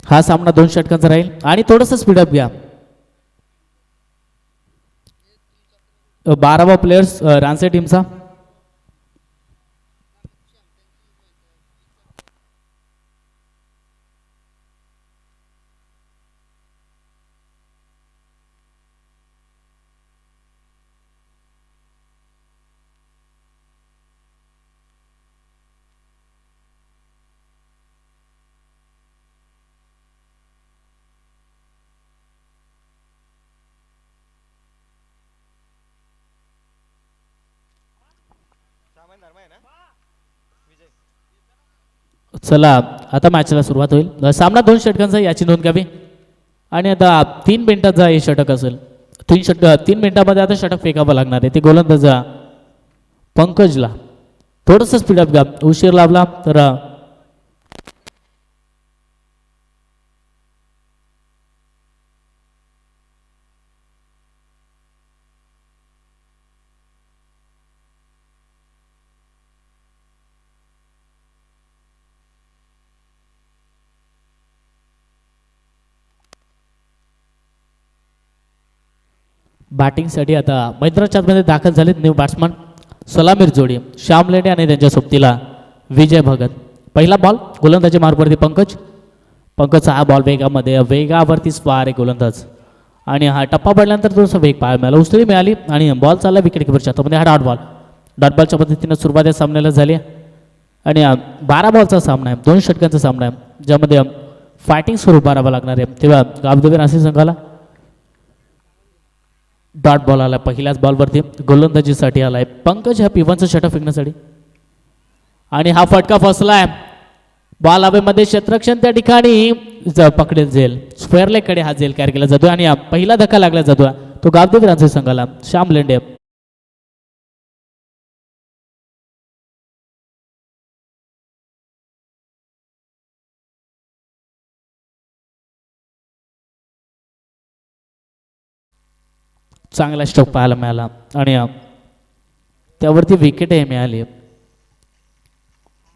हा सामना 2 षटकांचा राहील आणि थोडंसं स्पीडअप घ्या. 12वा प्लेयर्स रानसे टीमचा. चला आता मॅचला सुरुवात होईल. सामना 2 षटकांचा याची नोंद घ्यावी. आणि आता 3 मिनिटाचा हे षटक असेल. 3 मिनिटामध्ये आता षटक फेकावं लागणार आहे. ते गोलंदाज पंकजला थोडंसं स्पीडअप घ्या. उशीर लावला तर बॅटिंगसाठी आता मैदानाच्या दाखल झालेत न्यू बॅट्समन सलामीर जोडी, श्याम लेंडे आणि त्यांच्या सोबतीला विजय भगत. पहिला बॉल गोलंदाजी मार्गवरती पंकजचा हा बॉल वेगावरती स्वार आहे गोलंदाज. आणि हा टप्पा पडल्यानंतर थोडासा वेग पाहायला मिळाला, उसळी मिळाली आणि बॉल चालला विकेट किपरच्या हातामध्ये. हा डॉट बॉलच्या पद्धतीनं सुरुवात या सामन्याला झाली. आणि 12 बॉलचा सामना आहे, 2 षटकांचा सामना आहे, ज्यामध्ये फायटिंग स्वरूप मारावं लागणार आहे. तेव्हा गावदेवी रानसी संघाला डॉट बॉल आला. पहिल्याच बॉलवरती गोलंदाजीसाठी आलाय पंकज ह्या पिवांचं षटक फेकण्यासाठी. आणि हा फटका फसलाय. बॉल हवेमध्ये क्षेत्ररक्षण त्या ठिकाणी पकडेल झेल स्क्वेअर लेग कडे हा झेल कॅर केला जातो. आणि पहिला धक्का लागला जातो तो गावदेवी रानसी संघाला. श्याम लेंडे चांगला स्ट्रोक पाहायला मिळाला आणि त्यावरती विकेटही मिळाली.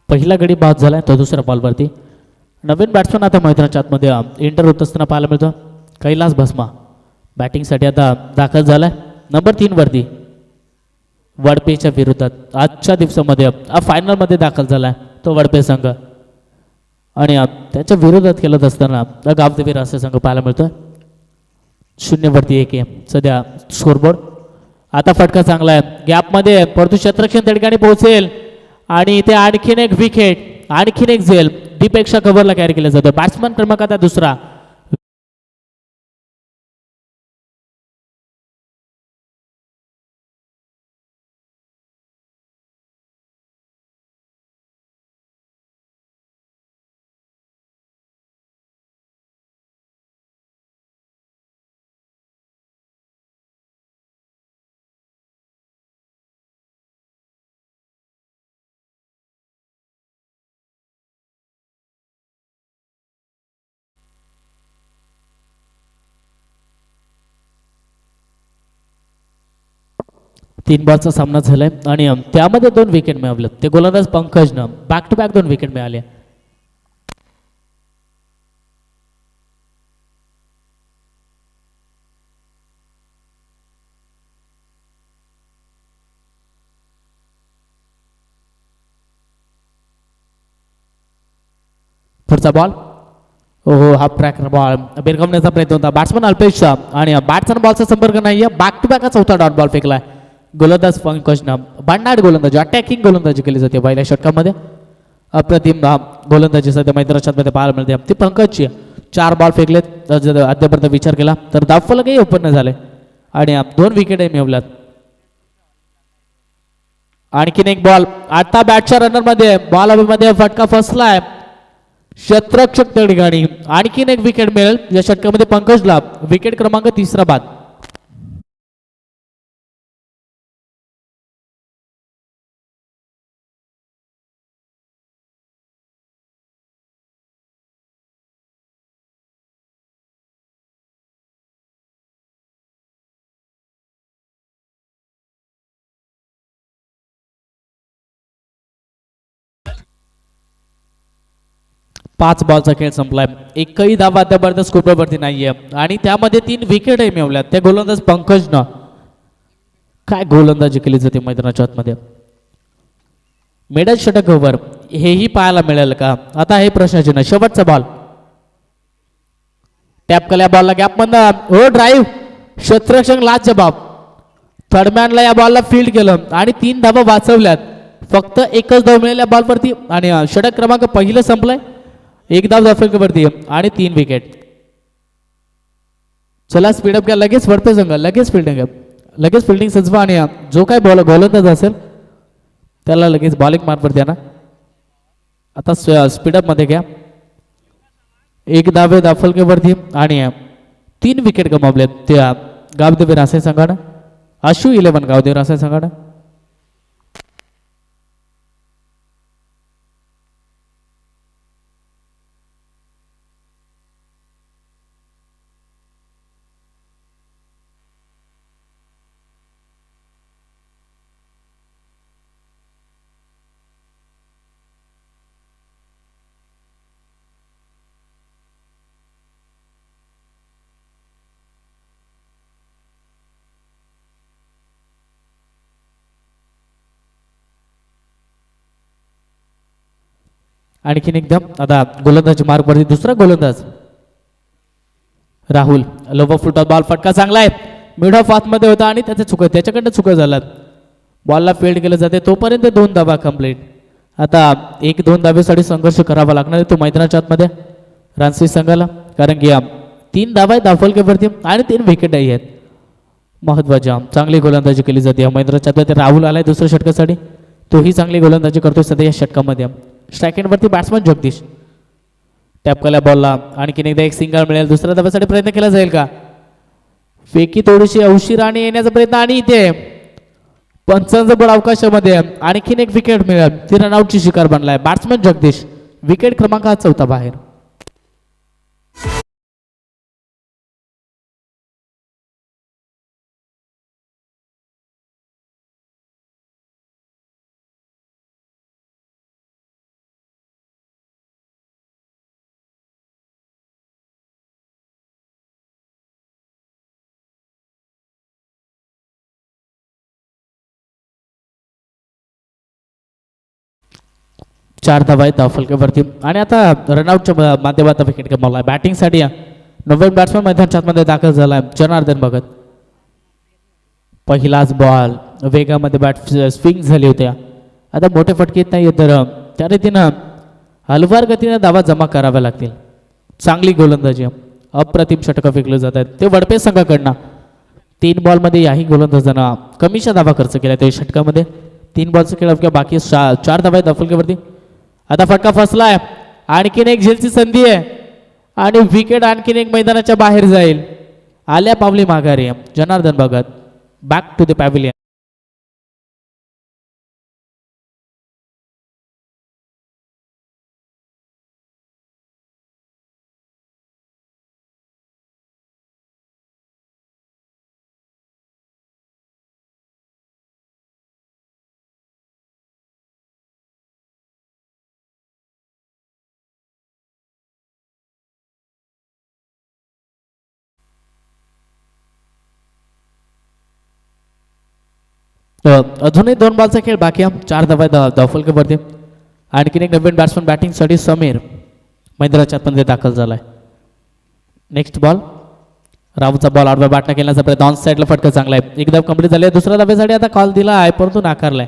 पहिला गडी बाद झालाय तो दुसऱ्या बॉलवरती. नवीन बॅट्समन आता मैदानाच्या आतमध्ये एंटर होत असताना पाहायला मिळतो. कैलास भस्मा बॅटिंगसाठी आता दाखल झालाय नंबर 3 वरती वडपेच्या विरोधात. आजच्या दिवसामध्ये फायनलमध्ये दाखल झालाय तो वडपे संघ. आणि त्याच्या विरोधात खेळत असताना गावदेवी रानसी संघ पाहायला मिळतोय. 0-1 सध्या स्कोरबोर्ड. आता फटका चांगला आहे, गॅपमध्ये परंतु क्षेत्ररक्षण त्या ठिकाणी पोहोचेल आणि इथे आणखीन एक विकेट, आणखीन एक झेल डीपेक्षा कव्हरला कॅरी केलं जातं. बॅट्समन क्रमांक आता दुसरा. तीन बॉलचा सामना झालाय आणि त्यामध्ये 2 विकेट मिळवले. ते गोलंदाज पंकजनं बॅक टू बॅक 2 विकेट मिळाले. पुढचा बॉल हो हाफ ट्रॅक बॉल बिरगमण्याचा प्रयत्न होता बॅट्समन अल्पेश आणि बॅट्समन बॉलचा संपर्क नाहीये. बॅक टू बॅक चौथा डॉट बॉल फेकलाय गोलंदाज पंकजनं. भन्नाट गोलंदाजी अटॅकिंग गोलंदाजी केली जाते पहिल्या षटकामध्ये. अप्रतिम गोलंदाजी सध्या मैदानाच्या मध्ये पाहायला मिळते ती पंकजची. 4 बॉल फेकलेत अद्यापर्यंत विचार केला तर धावफलकही उत्पन्न झाले आणि 2 विकेटही मिळवल्यात. आणखीन एक बॉल आता बॅटच्या रनर मध्ये बॉल हवेमध्ये फटका फसलाय. क्षेत्ररक्षक त्या ठिकाणी आणखीन एक विकेट मिळेल या षटकामध्ये पंकजला. विकेट क्रमांक 3 बाद. 5 बॉलचा खेळ संपलाय. एकही धावा अद्यापर्यंत स्कोरवरती नाहीये आणि त्यामध्ये 3 विकेटही मिळवल्यात. त्या गोलंदाज पंकजनं काय गोलंदाजी केली जाते मैदानाच्या आतमध्ये. मिडल षटक ओव्हर हेही पाहायला मिळेल का आता हे प्रश्नचिन्ह. शेवटचा बॉल टॅप केल्या बॉलला गॅप मधनं हो ड्राईव्ह क्षेत्ररक्षक लाच जबाब. थर्डमॅनला या बॉलला फील्ड केलं आणि 3 धावा वाचवल्यात. फक्त एकच धाव मिळाल्या बॉलवरती आणि षटक क्रमांक पहिलं संपलंय. 1 धाव धाफेवरती आणि 3 विकेट. चला स्पीडअप घ्या लगेच वरते संघ लगेच फिल्डिंग सजवा आणि जो काय गोलंदाज असेल त्याला लगेच बॉलिंग मार्फत द्या ना. आता स्पीडअप मध्ये घ्या. 1 धावे दाफलकेवरती आणि 3 विकेट गमावलेत त्या गावदेवी रासाई संघानं. आशू 11 गावदेवी रासाई संघानं. आणखीन एकदम आता गोलंदाजी मार्गवरती दुसरा गोलंदाज राहुल. लोवर फुटबॉल बॉल फटका चांगला आहे. मिड ऑफ आतमध्ये होता आणि त्याच्याकडनं चुका झाल्यात. बॉलला फील्ड केलं जाते तोपर्यंत 2 धावा कंप्लीट. आता 1-2 धावेसाठी संघर्ष करावा लागणार आहे तो मैदानाच्या आतमध्ये रानसी संघाला. कारण की 3 धावा आहेत दाफलकेवरती आणि 3 विकेटही आहेत. महत्वाच्या चांगली गोलंदाजी केली जाते या मैदानाच्या आतमध्ये. राहुल आलाय दुसऱ्या षटकासाठी. तोही चांगली गोलंदाजी करतोय सध्या या षटकामध्ये. स्ट्राईक एंडवरती बॅट्समन जगदीश. टॅप केल्या बॉलला आणखीन एकदा एक सिंगल मिळेल. दुसऱ्या धाव्यासाठी प्रयत्न केला जाईल का. फेकी थोडीशी उशिरा आणि येण्याचा प्रयत्न आणि इथे पंचांचा बळ अवकाशामध्ये आणखीन एक विकेट मिळेल. 3 रनआउटची शिकार बनलाय बॅट्समन जगदीश. विकेट क्रमांक 4 बाहेर. चार धावा आहेत दाफलकेवरती आणि आता रनआउटच्या माध्यमात विकेट गमावला. बॅटिंगसाठी नवीन बॅट्समन मैदानाच्या आतमध्ये दाखल झालाय जनार्दन भगत. पहिलाच बॉल वेगामध्ये बॅट स्विंग झाली होत्या. आता मोठे फटके येत नाही तर त्या रीतीनं हलवार गतीने धावा जमा कराव्या लागतील. चांगली गोलंदाजी अप्रतिम षटकं फेकले जात आहेत ते वडपे संघाकडनं. 3 बॉलमध्ये याही गोलंदाजांना कमीच्या धावा खर्च केल्या त्या षटकामध्ये. 3 बॉलचा खेळ किंवा बाकी 4 धावा आहेत दाफलकेवरती. आता फटका फसलाय. आणखीन एक झेलची संधी आहे आणि विकेट आणखीन एक मैदानाच्या बाहेर जाईल. आल्या पावली माघारी Janardan Bhagat. Back to the pavilion. अजूनही 2 बॉलचा खेळ बाकी आहे. 4 धावा दाफलकेवरती. आणखीन एक नवीन बॅट्समन बॅटिंगसाठी समीर मैदानाच्या आतमध्ये दाखल झालाय. नेक्स्ट बॉल रावचा बॉल आडव्या बॅटनं केल्याचा प्रयत्न. ऑन साईडला फटका चांगला आहे. 1 धाव कंप्लीट झाली. दुसऱ्या धाव्यासाठी आता कॉल दिला आहे परंतु नाकारलाय.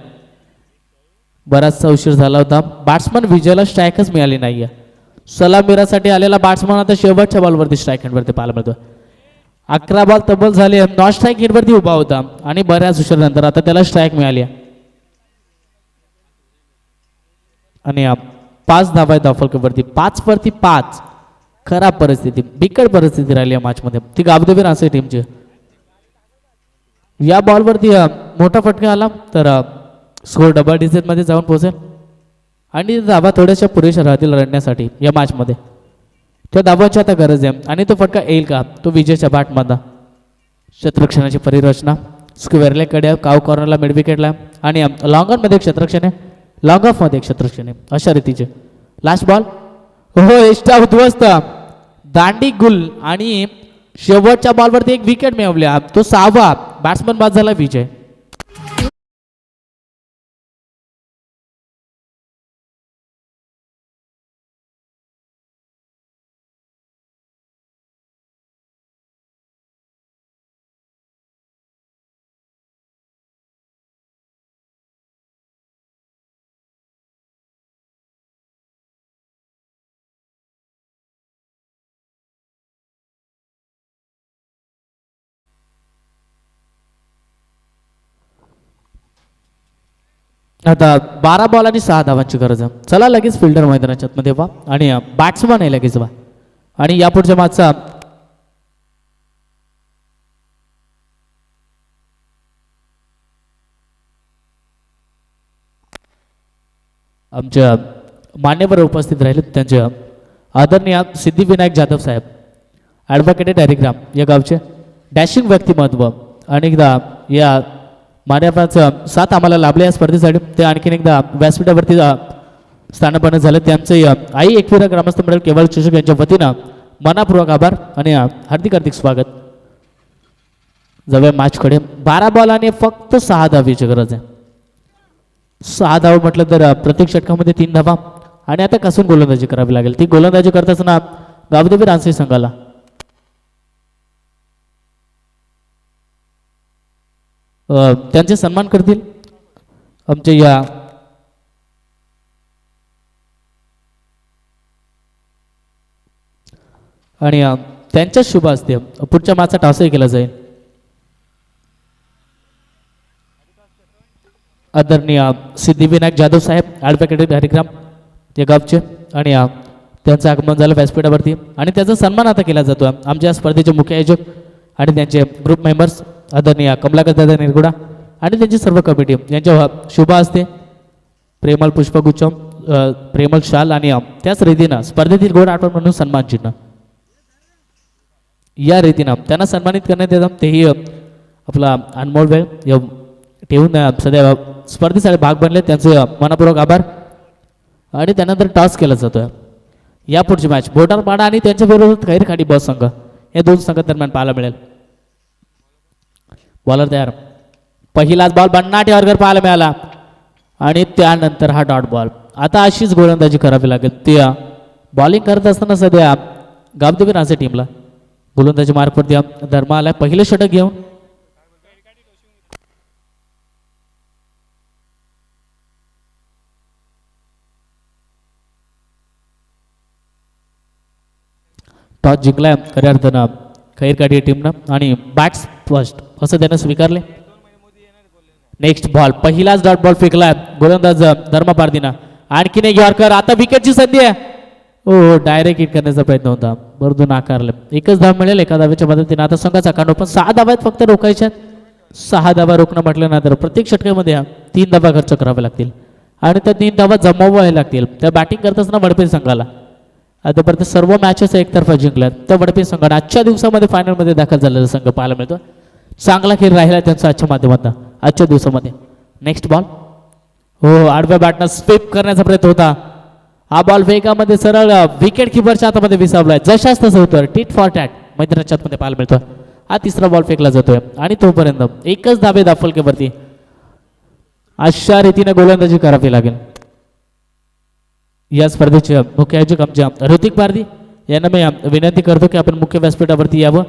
बराचसा उशीर झाला होता. बॅट्समन विजयला स्ट्राईकच मिळाली नाहीये. सलामीरासाठी आलेला बॅट्समन आता शेवटच्या बॉलवरती स्ट्राईक एंडवरती पाहायला मिळतो. 11 बॉल तब्बल झाले. नॉन स्ट्राईक एंडवरती उभा होता आणि बऱ्याच उशिरानंतर आता त्याला स्ट्राईक मिळाली आणि 5 धावा आहेत दाफलकेवरती. 5 वरती 5. खराब परिस्थिती बिकट परिस्थिती राहिली या मॅचमध्ये ती गावदेवी रासाई टीमची. या बॉलवरती मोठा फटका आला तर स्कोर डबल डिजिट मध्ये जाऊन पोहोचेल आणि धावा थोड्याशा पुरेशा राहतील रडण्यासाठी या मॅचमध्ये. त्या धावांची आता गरज आहे आणि तो फटका येईल का. तो विजयच्या बॅटमधला. क्षेत्ररक्षणाची परिरचना स्क्वेअरले कडे काव कॉर्नरला मिड विकेटला आणि लॉंग ऑन मध्ये क्षेत्ररक्षण आहे. लॉंग ऑफ मध्ये क्षेत्ररक्षण आहे अशा रीतीचे. लास्ट बॉल हो एक्स्ट्रा उद्ध्वस्त दांडी गुल आणि शेवटच्या बॉलवरती एक विकेट मिळवल्या. तो 6वा बॅट्समन बाद झाला विजय. आता 12 बॉल आणि 6 धावांची गरज आहे. चला लगेच फिल्डर मैदानाच्या मध्ये व्हा आणि बॅट्समन आहे लगेच व्हा. आणि यापुढच्या मॅचचा आमच्या मान्यवर उपस्थित राहिले त्यांचे आदरणीय सिद्धिविनायक जाधव साहेब, ॲडव्होकेट हरिग्राम या गावचे डॅशिंग व्यक्तिमत्व. अनेकदा या मान्यवरांचं साथ आम्हाला लाभले या स्पर्धेसाठी. ते आणखीन एकदा व्यासपीठावरती स्थानपन्न झाले. त्यांचे आई एकविरा ग्रामस्थ मंडळ केवळ चषक यांच्या वतीनं मनापूर्वक आभार आणि हार्दिक हार्दिक स्वागत. जाऊया मॅचकडे. 12 बॉल आणि फक्त 6 धावेची गरज आहे. 6 धाव म्हटलं तर प्रत्येक षटकामध्ये 3 धावा आणि आता कसून गोलंदाजी करावी लागेल. ती गोलंदाजी करत असताना गावदेवी रानसी संघाला त्यांचे सन्मान करतील आमच्या या आणि त्यांच्या शुभ असते पुढच्या मॅचचा टॉसही केला जाईल. आदरणीय सिद्धिविनायक जाधव साहेब, ॲडव्होकेट हरिग्राम या गावचे आणि त्यांचं आगमन झालं व्यासपीठावरती आणि त्याचा सन्मान आता केला जातो. आमच्या स्पर्धेचे मुख्य आयोजक आणि त्यांचे ग्रुप मेंबर्स आदरणीय कमलाकर दादा निरगुडा आणि त्यांची सर्व कमिटी यांच्या शुभ असते प्रेमल पुष्पगुच्छ, प्रेमल शाल आणि त्याच रीतीनं स्पर्धेतील गोड आठवण म्हणून सन्मान चिन्ह या रीतीनं त्यांना सन्मानित करण्यात येतं. तेही आपला अनमोल वेळ ठेवून सध्या स्पर्धेसाठी भाग बनले. त्यांचे मनापूर्वक आभार आणि त्यानंतर टॉस केला जातोय. यापुढची मॅच बोटारपाडा आणि त्यांच्या विरोधात खैरखाडी बॉस संघ या दोन संघादरम्यान पाहायला मिळेल. बॉलर तयार. पहिलाच बॉल भन्नाट ऑर्गर पाहायला मिळाला आणि त्यानंतर हा डॉट बॉल. आता अशीच गोलंदाजी करावी लागेल. ती बॉलिंग करत असताना सध्या गावदेवी रानसे टीमला गोलंदाजी मार्गवरती धर्मा आलाय पहिले षटक घेऊन. टॉस जिंकलाय खऱ्या अर्थानं खैरकाडी टीमनं आणि बॅट्स फर्स्ट असं त्यानं स्वीकारले. नेक्स्ट बॉल पहिलाच डॉट बॉल फेकलाय गोलंदाज धर्मा पारदीना. आणखीन एक यॉर्कर. आता विकेटची संधी आहे. हो डायरेक्ट हिट करण्याचा प्रयत्न होता परंतु नाकारले. एकच धाव मिळेल एका धावेच्या मदतीने. आता संघाचा कांडो पण 6 धावा आहेत फक्त रोखायच्या. 6 धावा रोखणं म्हटल्यानंतर प्रत्येक षटकामध्ये 3 धावा खर्च करावे लागतील आणि त्या 3 धावा जमवाव्या लागतील. त्या बॅटिंग करत असताना वडपे संघाला आतापर्यंत सर्व मॅचेस एकतर्फा जिंकल्यात. त्या वडपे संघाने आजच्या दिवसामध्ये फायनलमध्ये दाखल झालेला संघ पाहायला मिळतो. चांगला खेळ राहिला त्यांचा आजच्या माध्यमातून आजच्या दिवसामध्ये. Next ball. हो आडव्या बॅटनं स्वीप करण्याचा प्रयत्न होता. हा बॉल वेगामध्ये सरळ विकेट किपरच्या हातामध्ये विसावलाय. जशाच तसं होतं टीट फॉर टॅट मैदानाच्या आतमध्ये पाहायला मिळतो. हा तिसरा बॉल फेकला जातोय आणि तोपर्यंत एकच धाबे दाफलकेवरती अशा रीतीने गोलंदाजी करावी लागेल. या स्पर्धेचे मुख्य आयोजक आमच्या ऋतिक पारदी यांना मी विनंती करतो की आपण मुख्य व्यासपीठावरती यावं.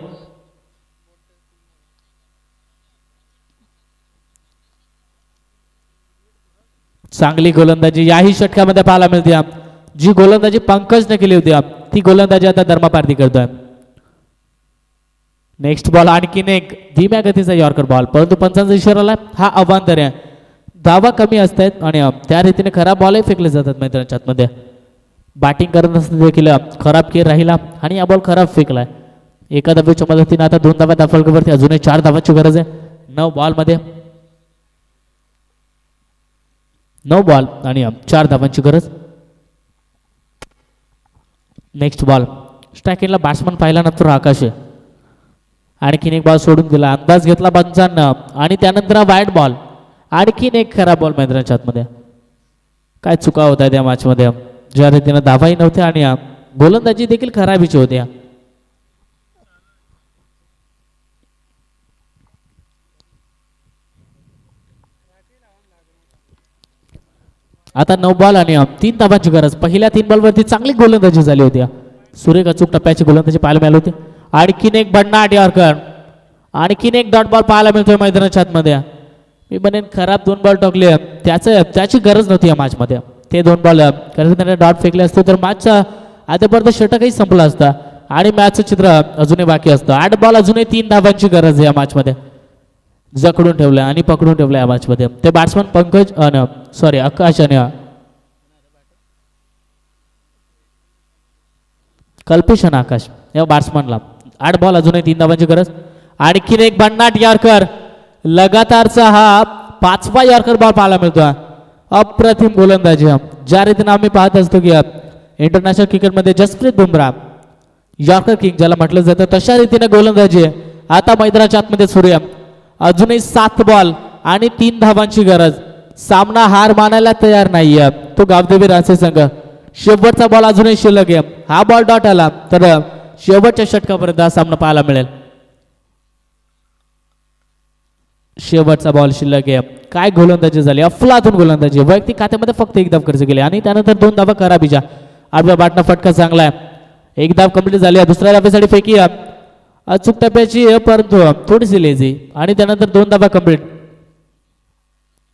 चांगली गोलंदाजी याही षटकामध्ये पाहायला मिळते. जी गोलंदाजी पंकजने केली होती ती गोलंदाजी आता धर्मा पारदी करतोय. नेक्स्ट बॉल आणखीन एक धीम्या गतीचा यॉर्कर बॉल परंतु पंचांचा इशारा हा अवांतर आहे. धावा कमी असतात आणि त्या रीतीने खराब बॉलही फेकले जातात मैदानाच्या आतमध्ये. बॅटिंग करत असताना देखील खराब खेळ राहिला आणि हा बॉल खराब फेकलाय. एका धावेच्या मदतीने आता 2 धावा दाफलकेवरती अजूनही 4 धावांची गरज आहे. 9 बॉलमध्ये 9 बॉल आणि 4 धावांची गरज. नेक्स्ट बॉल स्ट्रायकिंगला बॅट्समन पाहिला नंतर आकाश आहे. आणखीन एक बॉल सोडून दिला. अंदाज घेतला पंचांना आणि त्यानंतर हा वाईड बॉल. आणखीन एक खराब बॉल मैदानाच्या आतमध्ये. काय चुका होत आहे त्या मॅचमध्ये. ज्या रीतीनं धावाही नव्हत्या आणि गोलंदाजी देखील खराबीची होत्या. आता 9 बॉल आणि 3 धावांची गरज. पहिल्या 3 बॉलवरती चांगली गोलंदाजी झाली होती. सुरेख अचूक टप्प्याची गोलंदाजी पाहायला मिळाली होती. आणखीन एक भन्नाट यॉर्कर, आणखीन एक डॉट बॉल पाहायला मिळतोय मैदानाच्या आतमध्ये. मी म्हणेन खराब 2 बॉल टाकले, त्याची गरज नव्हती या मॅचमध्ये. ते 2 बॉल खरं त्याने डॉट फेकले असते तर मॅचचा आतापर्यंत षटकही संपला असता आणि मॅचचं चित्र अजूनही बाकी असतं. 8 बॉल अजूनही 3 धावांची गरज आहे या मॅचमध्ये. जखडून ठेवलं आणि पकडून ठेवलं या मॅचमध्ये. ते बॅट्समन पंकज आकाश आणि कल्पेश आणि आकाश या बॅट्समनला 8 बॉल अजूनही 3 धावांची गरज. आणखीन एक भन्नाट यॉर्कर, लगातारचा हा 5वा यॉर्कर बॉल पाहायला मिळतो. अप्रतिम गोलंदाजी ज्या रीतीने आम्ही पाहत असतो की इंटरनॅशनल क्रिकेटमध्ये जसप्रीत बुमराह यॉर्कर किंग ज्याला म्हटलं जातं तशा रीतीने गोलंदाजी आता मैदानाच्या आतमध्ये सुरू आहे. अजूनही 7 बॉल आणि 3 धावांची गरज. सामना हार मानायला तयार नाहीये तो गावदेवी राजे संघ. शेवटचा बॉल अजूनही शिल्लक आहे. हा बॉल डॉट आला तर शेवटच्या षटकापर्यंत हा सामना पाहायला मिळेल. शेवटचा बॉल शिल्लक आहे. काय गोलंदाजी झाली, अफलातून गोलंदाजी. वैयक्तिक खात्यामध्ये फक्त 1 धाव खर्च केली आणि त्यानंतर 2 धावा खराबीच्या. 8व्या बॅटनं फटका चांगला आहे. 1 धाव कंप्लीट झाली. दुसऱ्या धावेसाठी फेकी अचूक टप्प्याची परंतु थोडीशी लेझी आणि त्यानंतर 2 धावा कंप्लीट.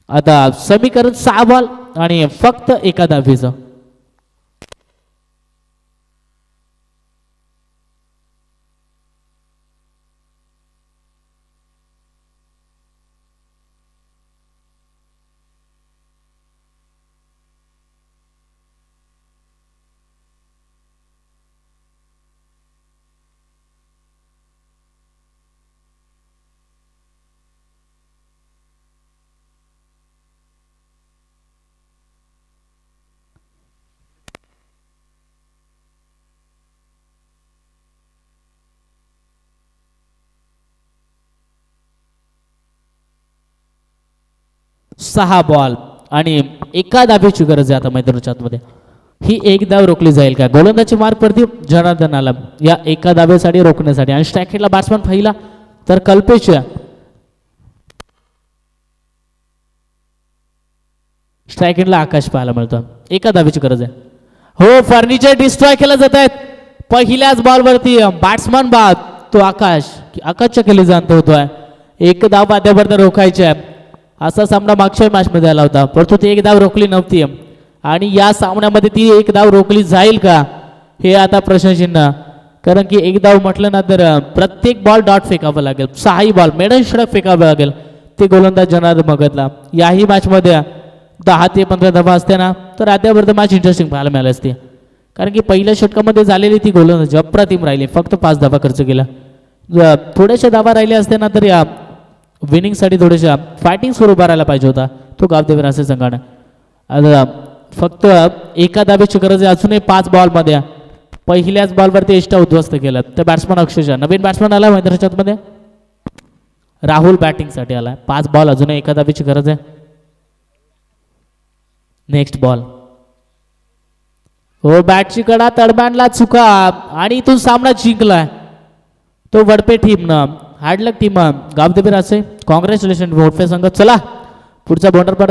आता समीकरण 6 बॉल आणि फक्त 1 धावेचं. सहा बॉल आणि 1 धावेची गरज आहे आता मैदानाच्या आतमध्ये. ही 1 धाव रोखली जाईल का? गोलंदाजी मार्ग पडती जनार्दनाला या 1 धावेसाठी रोखण्यासाठी. आणि स्ट्रायकेटला बॅट्समन पहिला तर कल्पेश. स्ट्रायकेटला आकाश पाहायला मिळतो. 1 धावेची गरज आहे. हो, फर्निचर डिस्ट्रॉय केलं जात आहेत. पहिल्याच बॉलवरती बॅट्समन बाद तो आकाशच्या केली जाणतो होतोय. 1 धाव बाध्यापर्यंत रोखायची आहे. असा सामना मागच्या मॅचमध्ये आला होता परंतु ती 1 धाव रोखली नव्हती आणि या सामन्यामध्ये ती 1 धाव रोखली जाईल का हे आता प्रश्नचिन्ह. कारण की 1 धाव म्हटलं ना तर प्रत्येक बॉल डॉट फेकावं लागेल. 6ही बॉल मेडन षटक फेकावं लागेल ते गोलंदाज जनार्दन भगतला. याही मॅचमध्ये 10 ते 15 धावा असते ना तर आतापर्यंत मॅच इंटरेस्टिंग पाहायला मिळाली असते. कारण की पहिल्या षटकामध्ये झालेली ती गोलंदाजी अप्रतिम राहिली. फक्त 5 धावा खर्च केला. थोड्याशा धावा राहिल्या असत्या ना तर या विनिंगसाठी थोड्याशा फायटिंग सुरू करायला पाहिजे होता तो गावदेवी राजे संघाने. आता फक्त 1 धावेची गरज आहे. अजूनही 5 बॉलमध्ये पहिल्याच बॉलवरती एष्टा उद्ध्वस्त केलं. तर बॅट्समन अक्षरशः नवीन बॅट्समन आला मैदानाच्या आतमध्ये राहुल बॅटिंगसाठी आला. 5 बॉल अजूनही 1 धावेची गरज आहे. Next ball. हो, बॅटची कडा तडबांडला चुका आणि इथून सामना जिंकलाय तो वडपे टीमनं. हार्डलक टीम गावदेवी राजे. कॉंग्रॅच्युलेशन वडपे संघ. चला पुढचा बॉर्डर पार